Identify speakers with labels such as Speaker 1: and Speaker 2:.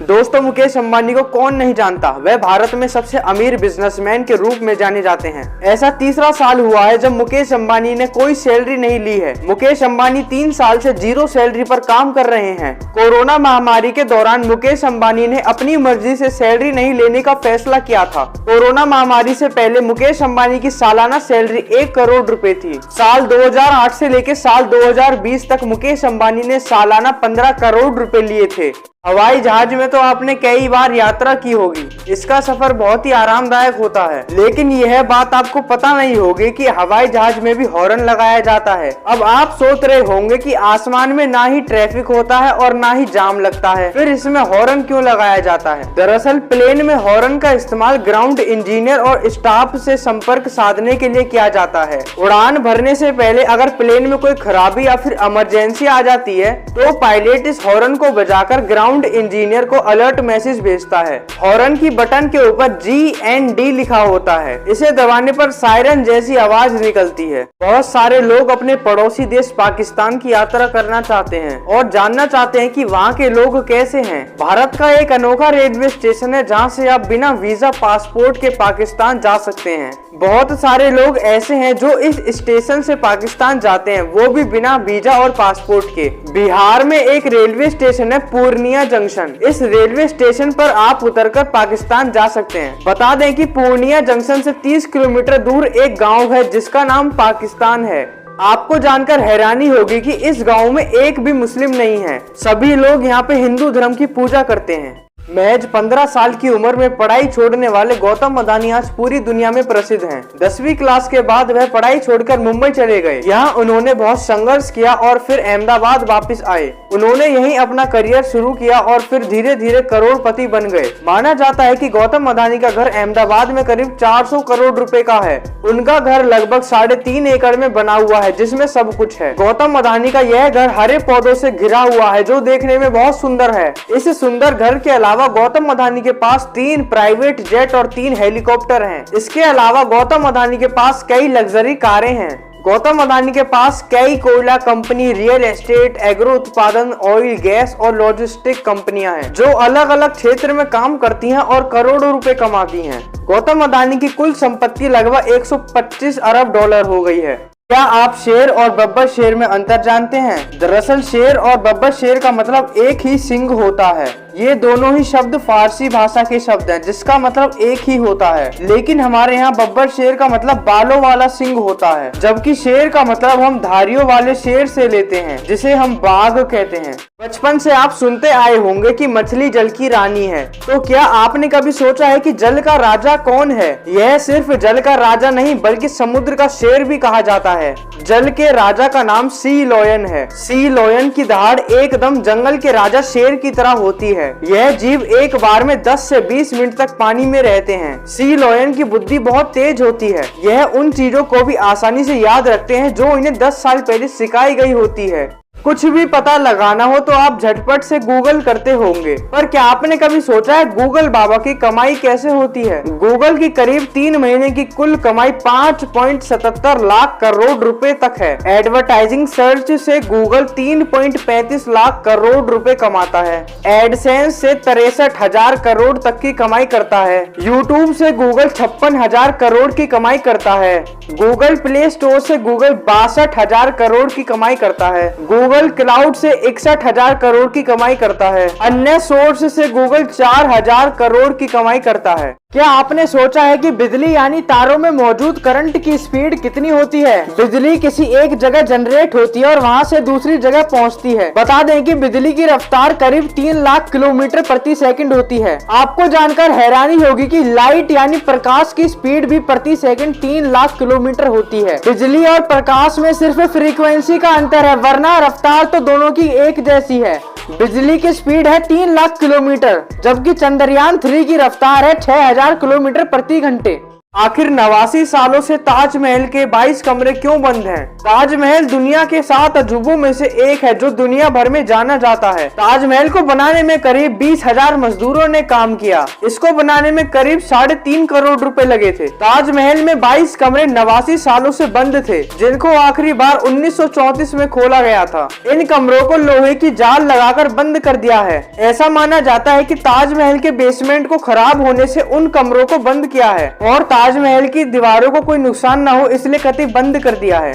Speaker 1: दोस्तों, मुकेश अंबानी को कौन नहीं जानता। वह भारत में सबसे अमीर बिजनेसमैन के रूप में जाने जाते हैं। ऐसा तीसरा साल हुआ है जब मुकेश अंबानी ने कोई सैलरी नहीं ली है। मुकेश अंबानी 3 साल से 0 सैलरी पर काम कर रहे हैं। कोरोना महामारी के दौरान मुकेश अंबानी ने अपनी मर्जी से सैलरी नहीं लेने का फैसला किया था। कोरोना महामारी से पहले मुकेश अंबानी की सालाना सैलरी 1 करोड़ रुपए थी। साल 2008 से लेकर साल 2020 तक मुकेश अंबानी ने सालाना 15 करोड़ रुपए लिए थे। हवाई जहाज में तो आपने कई बार यात्रा की होगी। इसका सफर बहुत ही आरामदायक होता है, लेकिन यह बात आपको पता नहीं होगी कि हवाई जहाज में भी हॉर्न लगाया जाता है। अब आप सोच रहे होंगे कि आसमान में ना ही ट्रैफिक होता है और ना ही जाम लगता है, फिर इसमें हॉर्न क्यों लगाया जाता है। दरअसल प्लेन में हॉर्न का इस्तेमाल ग्राउंड इंजीनियर और स्टाफ से संपर्क साधने के लिए किया जाता है। उड़ान भरने से पहले अगर प्लेन में कोई खराबी या फिर इमरजेंसी आ जाती है तो पायलट इस हॉर्न को बजाकर ग्राउंड इंजीनियर को अलर्ट मैसेज भेजता है। हॉर्न की बटन के ऊपर GND लिखा होता है। इसे दबाने पर सायरन जैसी आवाज निकलती है। बहुत सारे लोग अपने पड़ोसी देश पाकिस्तान की यात्रा करना चाहते हैं और जानना चाहते हैं कि वहाँ के लोग कैसे हैं। भारत का एक अनोखा रेलवे स्टेशन है जहाँ से आप बिना वीजा पासपोर्ट के पाकिस्तान जा सकते हैं। बहुत सारे लोग ऐसे हैं जो इस स्टेशन से पाकिस्तान जाते हैं, वो भी बिना वीजा और पासपोर्ट के। बिहार में एक रेलवे स्टेशन है पूर्णिया जंक्शन। इस रेलवे स्टेशन पर आप उतरकर पाकिस्तान जा सकते हैं। बता दें कि पूर्णिया जंक्शन से 30 किलोमीटर दूर एक गांव है जिसका नाम पाकिस्तान है। आपको जानकर हैरानी होगी कि इस गांव में एक भी मुस्लिम नहीं है। सभी लोग यहाँ पे हिंदू धर्म की पूजा करते हैं। महज 15 साल की उम्र में पढ़ाई छोड़ने वाले गौतम अदानी आज पूरी दुनिया में प्रसिद्ध हैं। 10वीं क्लास के बाद वह पढ़ाई छोड़कर मुंबई चले गए। यहाँ उन्होंने बहुत संघर्ष किया और फिर अहमदाबाद वापस आए। उन्होंने यहीं अपना करियर शुरू किया और फिर धीरे धीरे करोड़पति बन गए। माना जाता है कि गौतम अदानी का घर अहमदाबाद में करीब 400 करोड़ रुपए का है। उनका घर लगभग 3.5 एकड़ में बना हुआ है जिसमें सब कुछ है। गौतम अदानी का यह घर हरे पौधों से घिरा हुआ है जो देखने में बहुत सुंदर है। इस सुंदर घर के अलावा गौतम अदानी के पास 3 प्राइवेट जेट और 3 हेलीकॉप्टर हैं। इसके अलावा गौतम अदानी के पास कई लग्जरी कारें हैं। गौतम अदानी के पास कई कोयला कंपनी, रियल एस्टेट, एग्रो उत्पादन, ऑयल, गैस और लॉजिस्टिक कंपनियां हैं जो अलग अलग क्षेत्र में काम करती हैं और करोड़ों रुपए कमाती हैं। गौतम अदानी की कुल संपत्ति लगभग 125 अरब डॉलर हो गई है। क्या आप शेर और बब्बर शेर में अंतर जानते हैं? दरअसल शेर और बब्बर शेर का मतलब एक ही सिंग होता है। ये दोनों ही शब्द फारसी भाषा के शब्द हैं जिसका मतलब एक ही होता है, लेकिन हमारे यहाँ बब्बर शेर का मतलब बालों वाला सिंग होता है, जबकि शेर का मतलब हम धारियों वाले शेर से लेते हैं जिसे हम बाघ कहते हैं। बचपन से आप सुनते आए होंगे कि मछली जल की रानी है, तो क्या आपने कभी सोचा है कि जल का राजा कौन है? यह सिर्फ जल का राजा नहीं बल्कि समुद्र का शेर भी कहा जाता है। जल के राजा का नाम सी लॉयन है। सी लॉयन की दहाड़ एकदम जंगल के राजा शेर की तरह होती है। यह जीव एक बार में 10 से 20 मिनट तक पानी में रहते हैं। सी लॉयन की बुद्धि बहुत तेज होती है। यह उन चीजों को भी आसानी से याद रखते हैं जो इन्हें 10 साल पहले सिखाई गई होती है। कुछ भी पता लगाना हो तो आप झटपट से गूगल करते होंगे, पर क्या आपने कभी सोचा है गूगल बाबा की कमाई कैसे होती है? गूगल की करीब 3 महीने की कुल कमाई 5.77 लाख करोड़ रुपए तक है। एडवर्टाइजिंग सर्च से गूगल 3.35 लाख करोड़ रुपए कमाता है। एडसेंस से 63,000 करोड़ तक की कमाई करता है। यूट्यूब से गूगल 56,000 करोड़ की कमाई करता है। गूगल प्ले स्टोर से गूगल 62,000 करोड़ की कमाई करता है। गूगल क्लाउड से 61,000 करोड़ की कमाई करता है। अन्य सोर्स से गूगल 4,000 करोड़ की कमाई करता है। क्या आपने सोचा है कि बिजली यानी तारों में मौजूद करंट की स्पीड कितनी होती है? बिजली किसी एक जगह जनरेट होती है और वहां से दूसरी जगह पहुंचती है। बता दें कि बिजली की रफ्तार करीब 3 लाख किलोमीटर प्रति सेकंड होती है। आपको जानकर हैरानी होगी कि लाइट यानी प्रकाश की स्पीड भी प्रति सेकंड 3 लाख किलोमीटर होती है। बिजली और प्रकाश में सिर्फ फ्रीक्वेंसी का अंतर है, वरना रफ्तार तो दोनों की एक जैसी है। बिजली की स्पीड है 3 लाख किलोमीटर, जबकि चंद्रयान 3 की रफ्तार है 6,000 किलोमीटर प्रति घंटे। आखिर 89 सालों से ताजमहल के 22 कमरे क्यों बंद हैं? ताजमहल दुनिया के 7 अजूबों में से एक है जो दुनिया भर में जाना जाता है। ताजमहल को बनाने में करीब 20,000 मजदूरों ने काम किया। इसको बनाने में करीब 3.5 करोड़ रुपए लगे थे। ताजमहल में 22 कमरे 89 सालों से बंद थे, जिनको आखिरी बार 1934 में खोला गया था। इन कमरों को लोहे की जाल लगाकर बंद कर दिया है। ऐसा माना जाता है कि ताजमहल के बेसमेंट को खराब होने से उन कमरों को बंद किया है और ताजमहल की दीवारों को कोई नुकसान न हो इसलिए कतई बंद कर दिया है।